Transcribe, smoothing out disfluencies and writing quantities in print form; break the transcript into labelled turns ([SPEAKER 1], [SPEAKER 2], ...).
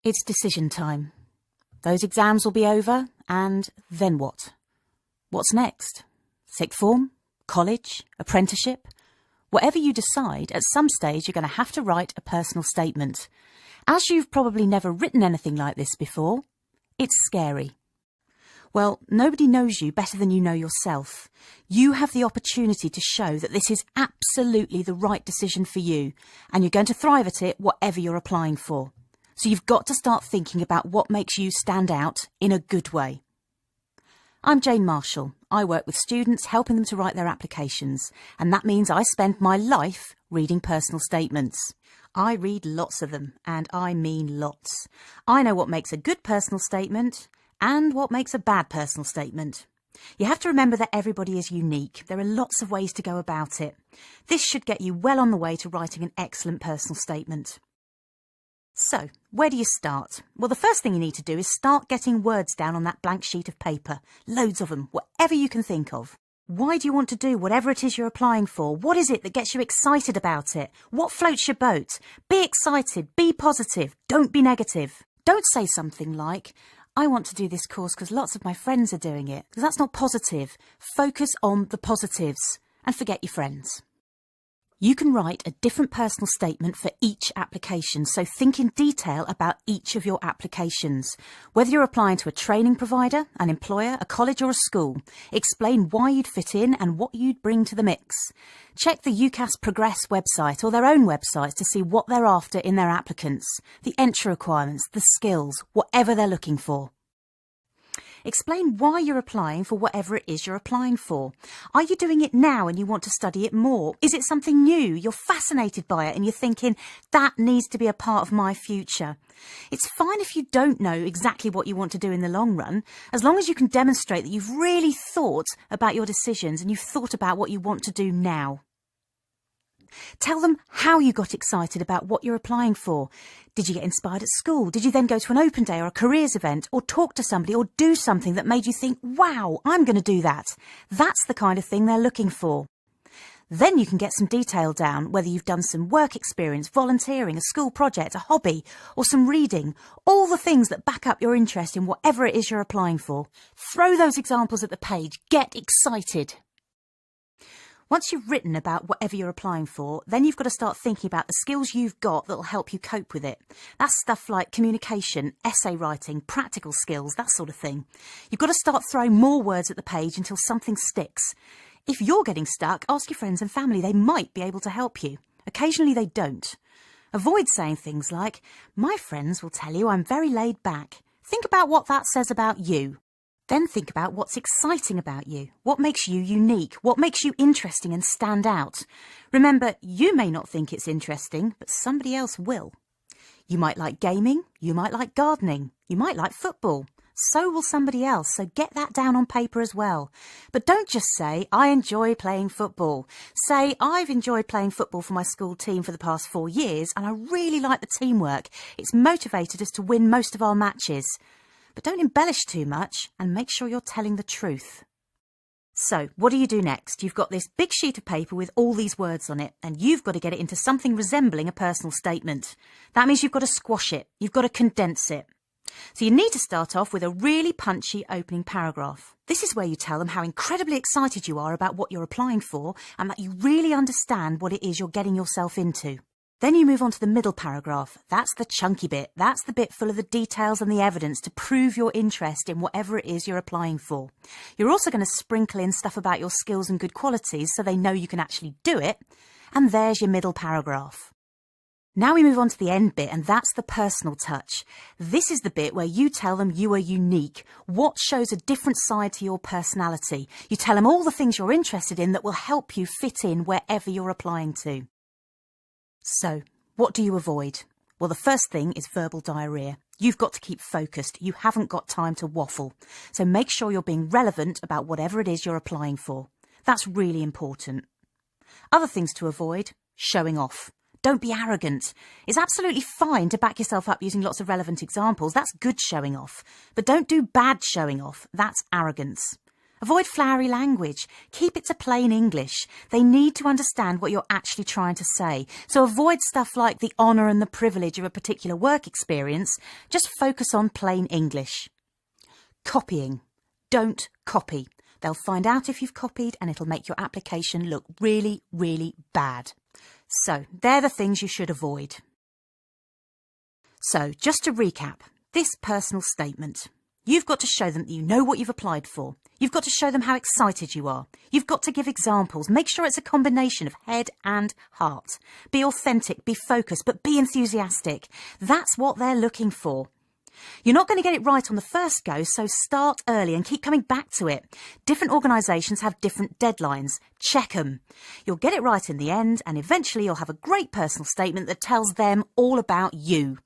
[SPEAKER 1] It's decision time. Those exams will be over, and then what? What's next? Sixth form? College? Apprenticeship? Whatever you decide, at some stage you're going to have to write a personal statement. As you've probably never written anything like this before, it's scary. Well, nobody knows you better than you know yourself. You have the opportunity to show that this is absolutely the right decision for you, and you're going to thrive at it whatever you're applying for. So you've got to start thinking about what makes you stand out in a good way. I'm Jane Marshall. I work with students helping them to write their applications, and that means I spend my life reading personal statements. I read lots of them, and I mean lots. I know what makes a good personal statement and what makes a bad personal statement. You have to remember that everybody is unique. There are lots of ways to go about it. This should get you well on the way to writing an excellent personal statement. So, where do you start? Well, the first thing you need to do is start getting words down on that blank sheet of paper. Loads of them, whatever you can think of. Why do you want to do whatever it is you're applying for? What is it that gets you excited about it? What floats your boat? Be excited, be positive, don't be negative. Don't say something like, I want to do this course because lots of my friends are doing it, because that's not positive. Focus on the positives and forget your friends. You can write a different personal statement for each application, so think in detail about each of your applications. Whether you're applying to a training provider, an employer, a college or a school, explain why you'd fit in and what you'd bring to the mix. Check the UCAS Progress website or their own websites to see what they're after in their applicants, the entry requirements, the skills, whatever they're looking for. Explain why you're applying for whatever it is you're applying for. Are you doing it now and you want to study it more? Is it something new? You're fascinated by it and you're thinking, that needs to be a part of my future. It's fine if you don't know exactly what you want to do in the long run, as long as you can demonstrate that you've really thought about your decisions and you've thought about what you want to do now. Tell them how you got excited about what you're applying for. Did you get inspired at school? Did you then go to an open day or a careers event, or talk to somebody or do something that made you think, wow, I'm going to do that? That's the kind of thing they're looking for. Then you can get some detail down, whether you've done some work experience, volunteering, a school project, a hobby, or some reading, all the things that back up your interest in whatever it is you're applying for. Throw those examples at the page. Get excited. Once you've written about whatever you're applying for, then you've got to start thinking about the skills you've got that will help you cope with it. That's stuff like communication, essay writing, practical skills, that sort of thing. You've got to start throwing more words at the page until something sticks. If you're getting stuck, ask your friends and family. They might be able to help you. Occasionally they don't. Avoid saying things like, my friends will tell you I'm very laid back. Think about what that says about you. Then think about what's exciting about you, what makes you unique, what makes you interesting and stand out. Remember, you may not think it's interesting, but somebody else will. You might like gaming, you might like gardening, you might like football. So will somebody else, so get that down on paper as well. But don't just say, I enjoy playing football. Say, I've enjoyed playing football for my school team for the past 4 years, and I really like the teamwork. It's motivated us to win most of our matches. But don't embellish too much and make sure you're telling the truth. So, what do you do next? You've got this big sheet of paper with all these words on it, and you've got to get it into something resembling a personal statement. That means you've got to squash it. You've got to condense it. So you need to start off with a really punchy opening paragraph. This is where you tell them how incredibly excited you are about what you're applying for and that you really understand what it is you're getting yourself into. Then you move on to the middle paragraph. That's the chunky bit. That's the bit full of the details and the evidence to prove your interest in whatever it is you're applying for. You're also going to sprinkle in stuff about your skills and good qualities so they know you can actually do it. And there's your middle paragraph. Now we move on to the end bit, and that's the personal touch. This is the bit where you tell them you are unique. What shows a different side to your personality? You tell them all the things you're interested in that will help you fit in wherever you're applying to. So, what do you avoid? Well, the first thing is verbal diarrhea. You've got to keep focused. You haven't got time to waffle. So make sure you're being relevant about whatever it is you're applying for. That's really important. Other things to avoid: showing off. Don't be arrogant. It's absolutely fine to back yourself up using lots of relevant examples. That's good showing off. But don't do bad showing off. That's arrogance. Avoid flowery language. Keep it to plain English. They need to understand what you're actually trying to say. So avoid stuff like the honour and the privilege of a particular work experience. Just focus on plain English. Copying. Don't copy. They'll find out if you've copied and it'll make your application look really, really bad. So they're the things you should avoid. So just to recap, this personal statement. You've got to show them that you know what you've applied for. You've got to show them how excited you are. You've got to give examples. Make sure it's a combination of head and heart. Be authentic, be focused, but be enthusiastic. That's what they're looking for. You're not going to get it right on the first go, so start early and keep coming back to it. Different organisations have different deadlines. Check them. You'll get it right in the end, and eventually you'll have a great personal statement that tells them all about you.